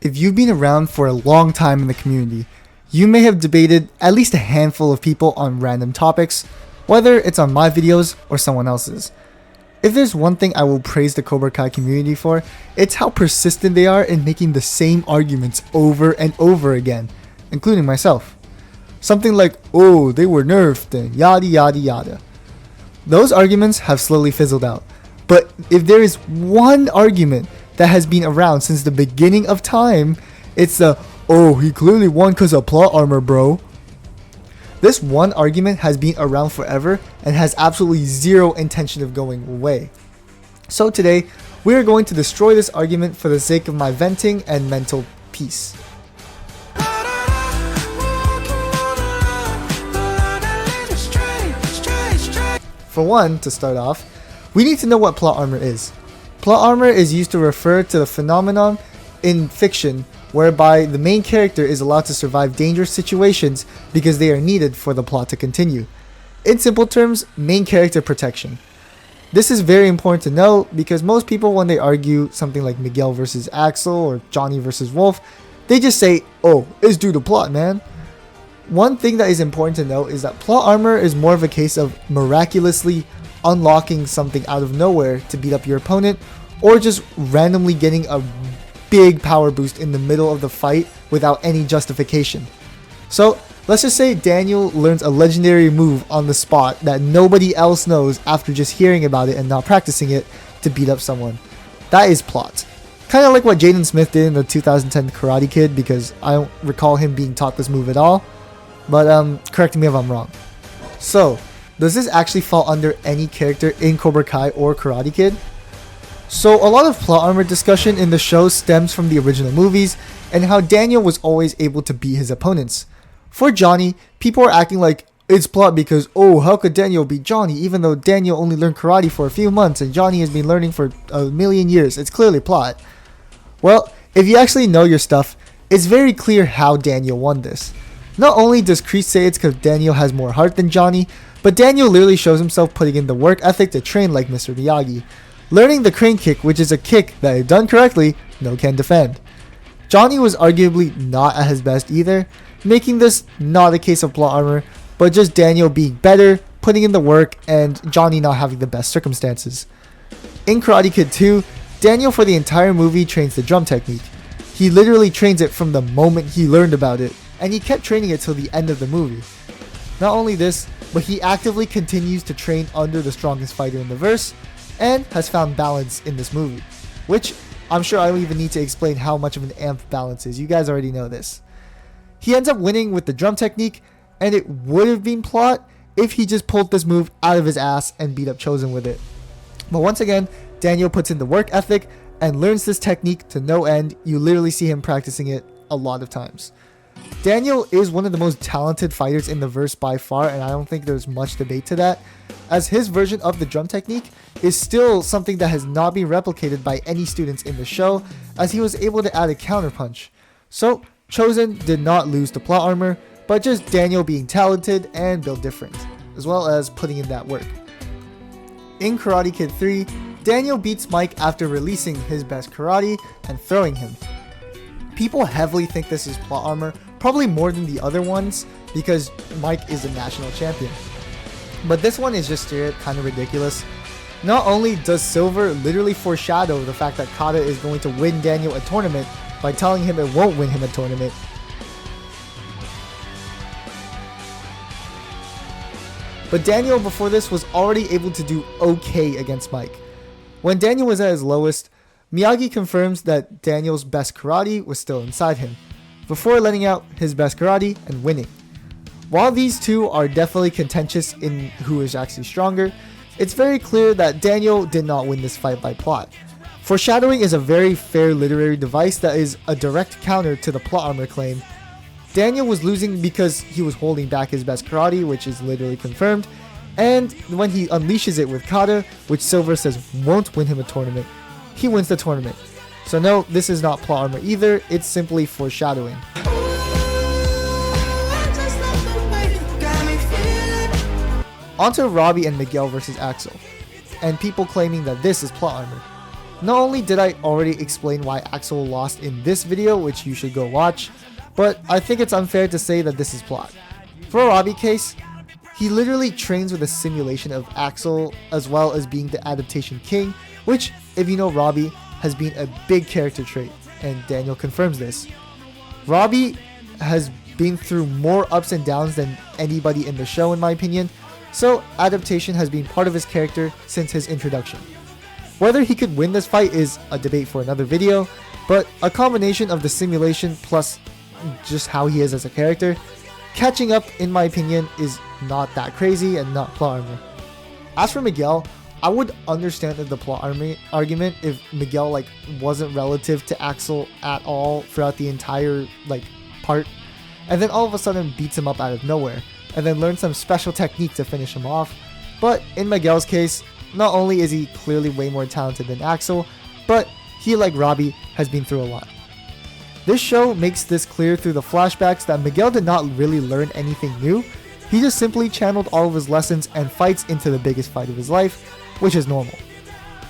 If you've been around for a long time in the community, you may have debated at least a handful of people on random topics, whether it's on my videos or someone else's. If there's one thing I will praise the Cobra Kai community for, it's how persistent they are in making the same arguments over and over again, including myself. Something like, oh, they were nerfed and yada yada yada. Those arguments have slowly fizzled out, but if there is one argument that has been around since the beginning of time, it's the, oh, he clearly won because of plot armor, bro. This one argument has been around forever and has absolutely zero intention of going away. So today, we are going to destroy this argument for the sake of my venting and mental peace. For one, to start off, we need to know what plot armor is. Plot armor is used to refer to the phenomenon in fiction whereby the main character is allowed to survive dangerous situations because they are needed for the plot to continue. In simple terms, main character protection. This is very important to know because most people, when they argue something like Miguel versus Axel or Johnny versus Wolf, they just say, oh, it's due to plot, man. One thing that is important to know is that plot armor is more of a case of miraculously unlocking something out of nowhere to beat up your opponent, or just randomly getting a big power boost in the middle of the fight without any justification. So let's just say Daniel learns a legendary move on the spot that nobody else knows after just hearing about it and not practicing it to beat up someone. That is plot. Kind of like what Jaden Smith did in the 2010 Karate Kid, because I don't recall him being taught this move at all. But correct me if I'm wrong. So, does this actually fall under any character in Cobra Kai or Karate Kid? So, a lot of plot armor discussion in the show stems from the original movies and how Daniel was always able to beat his opponents. For Johnny, people are acting like it's plot because, oh, how could Daniel beat Johnny even though Daniel only learned karate for a few months and Johnny has been learning for a million years? It's clearly plot. Well, if you actually know your stuff, it's very clear how Daniel won this. Not only does Kreese say it's because Daniel has more heart than Johnny, but Daniel literally shows himself putting in the work ethic to train like Mr. Miyagi, learning the crane kick, which is a kick that if done correctly, no one can defend. Johnny was arguably not at his best either, making this not a case of plot armor, but just Daniel being better, putting in the work, and Johnny not having the best circumstances. In Karate Kid 2, Daniel for the entire movie trains the drum technique. He literally trains it from the moment he learned about it, and he kept training it till the end of the movie. Not only this, but he actively continues to train under the strongest fighter in the verse, and has found balance in this movie, which I'm sure I don't even need to explain how much of an amp balance is. You guys already know this. He ends up winning with the drum technique, and it would have been plot if he just pulled this move out of his ass and beat up Chosen with it. But once again, Daniel puts in the work ethic and learns this technique to no end. You literally see him practicing it a lot of times. Daniel is one of the most talented fighters in the verse by far, and I don't think there's much debate to that, as his version of the drum technique is still something that has not been replicated by any students in the show, as he was able to add a counterpunch. So, Chosen did not lose to plot armor, but just Daniel being talented and built different, as well as putting in that work. In Karate Kid 3, Daniel beats Mike after releasing his best karate and throwing him. People heavily think this is plot armor, probably more than the other ones, because Mike is a national champion. But this one is just straight kind of ridiculous. Not only does Silver literally foreshadow the fact that Kata is going to win Daniel a tournament by telling him it won't win him a tournament, but Daniel before this was already able to do okay against Mike. When Daniel was at his lowest, Miyagi confirms that Daniel's best karate was still inside him, before letting out his best karate and winning. While these two are definitely contentious in who is actually stronger, it's very clear that Daniel did not win this fight by plot. Foreshadowing is a very fair literary device that is a direct counter to the plot armor claim. Daniel was losing because he was holding back his best karate, which is literally confirmed, and when he unleashes it with Kata, which Silver says won't win him a tournament, he wins the tournament. So no, this is not plot armor either, it's simply foreshadowing. Onto Robbie and Miguel versus Axel, and people claiming that this is plot armor. Not only did I already explain why Axel lost in this video, which you should go watch, but I think it's unfair to say that this is plot. For Robbie case, he literally trains with a simulation of Axel as well as being the adaptation king, which, if you know Robbie, has been a big character trait, and Daniel confirms this. Robbie has been through more ups and downs than anybody in the show in my opinion, so adaptation has been part of his character since his introduction. Whether he could win this fight is a debate for another video, but a combination of the simulation plus just how he is as a character, catching up in my opinion is not that crazy and not plot armor. As for Miguel, I would understand the plot armor argument if Miguel wasn't relative to Axel at all throughout the entire part, and then all of a sudden beats him up out of nowhere, and then learns some special technique to finish him off. But in Miguel's case, not only is he clearly way more talented than Axel, but he, like Robbie, has been through a lot. This show makes this clear through the flashbacks that Miguel did not really learn anything new. He just simply channeled all of his lessons and fights into the biggest fight of his life, which is normal.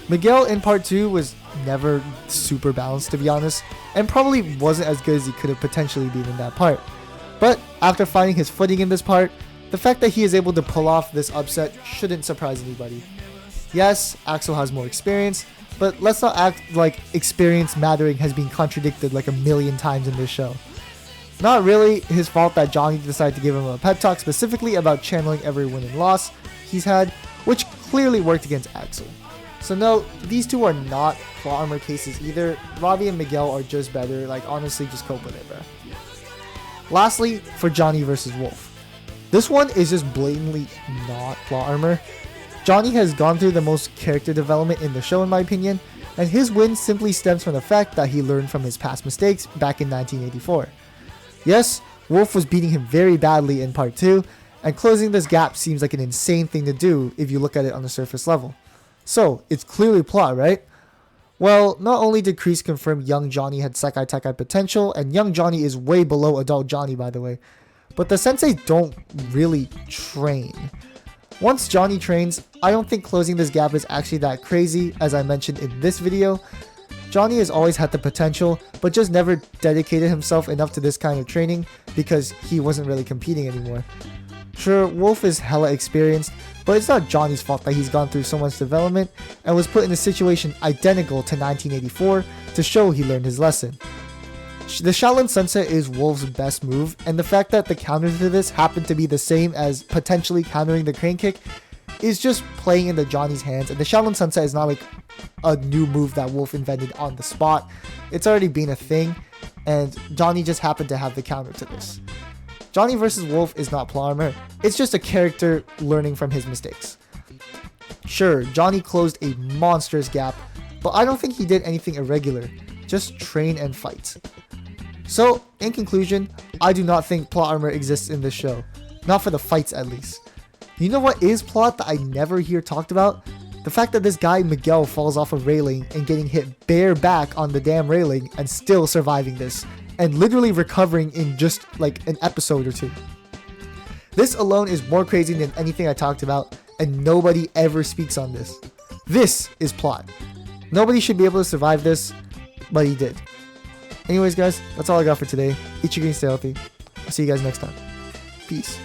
Miguel in part 2 was never super balanced, to be honest, and probably wasn't as good as he could have potentially been in that part. But after finding his footing in this part, the fact that he is able to pull off this upset shouldn't surprise anybody. Yes, Axel has more experience, but let's not act like experience mattering has been contradicted like a million times in this show. Not really his fault that Johnny decided to give him a pep talk specifically about channeling every win and loss he's had, which clearly worked against Axel. So no, these two are not plot armor cases either. Robbie and Miguel are just better, honestly just cope with it, bro. Lastly, for Johnny versus Wolf. This one is just blatantly not plot armor. Johnny has gone through the most character development in the show in my opinion, and his win simply stems from the fact that he learned from his past mistakes back in 1984. Yes, Wolf was beating him very badly in part 2, and closing this gap seems like an insane thing to do if you look at it on the surface level. So, it's clearly plot, right? Well, not only did Kreese confirm young Johnny had Sekai Tekai potential, and young Johnny is way below adult Johnny by the way, but the senseis don't really train. Once Johnny trains, I don't think closing this gap is actually that crazy, as I mentioned in this video. Johnny has always had the potential, but just never dedicated himself enough to this kind of training because he wasn't really competing anymore. Sure, Wolf is hella experienced, but it's not Johnny's fault that he's gone through so much development and was put in a situation identical to 1984 to show he learned his lesson. The Shaolin Sunset is Wolf's best move, and the fact that the counter to this happened to be the same as potentially countering the crane kick is just playing into Johnny's hands, and the Shaolin Sunset is not a new move that Wolf invented on the spot. It's already been a thing, and Johnny just happened to have the counter to this. Johnny vs. Wolf is not plot armor, it's just a character learning from his mistakes. Sure, Johnny closed a monstrous gap, but I don't think he did anything irregular, just train and fight. So, in conclusion, I do not think plot armor exists in this show. Not for the fights at least. You know what is plot that I never hear talked about? The fact that this guy Miguel falls off a railing and getting hit bare back on the damn railing and still surviving this. And literally recovering in just an episode or two. This alone is more crazy than anything I talked about, and nobody ever speaks on this. This is plot. Nobody should be able to survive this, but he did. Anyways guys, that's all I got for today. Eat your green, stay healthy. I'll see you guys next time. Peace.